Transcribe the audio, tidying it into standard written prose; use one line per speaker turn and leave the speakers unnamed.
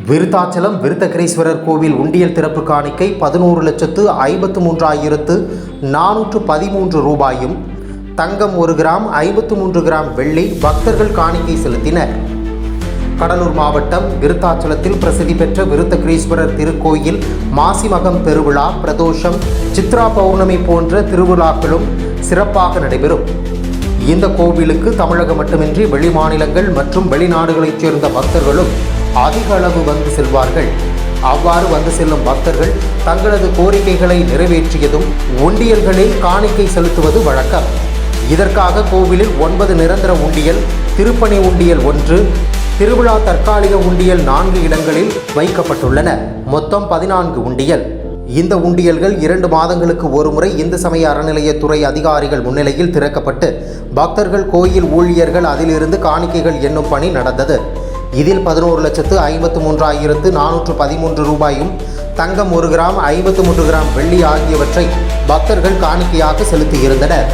விருத்தாச்சலம் விருத்தகிரீஸ்வரர் கோவில் உண்டியல் திறப்பு காணிக்கை 11,53,413 ரூபாயும், தங்கம் 1 கிராம் 53 கிராம் வெள்ளி பக்தர்கள் காணிக்கை செலுத்தினர். கடலூர் மாவட்டம் விருத்தாச்சலத்தில் பிரசித்தி பெற்ற விருத்தகிரீஸ்வரர் திருக்கோயில் மாசிமகம் பெருவிழா, பிரதோஷம், சித்ரா பௌர்ணமி போன்ற திருவிழாக்களும் சிறப்பாக நடைபெறும். இந்த கோவிலுக்கு தமிழகம் மட்டுமின்றி வெளிமாநிலங்கள் மற்றும் வெளிநாடுகளைச் சேர்ந்த பக்தர்களும் அதிக அளவு வந்து செல்வார்கள். அவ்வாறு வந்து செல்லும் பக்தர்கள் தங்களது கோரிக்கைகளை நிறைவேற்றியதும் உண்டியல்களில் காணிக்கை செலுத்துவது வழக்கம். இதற்காக கோவிலில் 9 நிரந்தர உண்டியல், திருப்பணி உண்டியல் 1, திருவிழா தற்காலிக உண்டியல் 4 இடங்களில் வைக்கப்பட்டுள்ளன. மொத்தம் 14 உண்டியல். இந்த உண்டியல்கள் 2 மாதங்களுக்கு ஒருமுறை இந்து சமய அறநிலையத்துறை அதிகாரிகள் முன்னிலையில் திறக்கப்பட்டு பக்தர்கள், கோயில் ஊழியர்கள் அதிலிருந்து காணிக்கைகள் எண்ணும் பணி நடந்தது. இதில் 11,53,413 ரூபாயும், தங்கம் 1 கிராம் 53 கிராம் வெள்ளி ஆகியவற்றை பக்தர்கள் காணிக்கையாக செலுத்தியிருந்தனர்.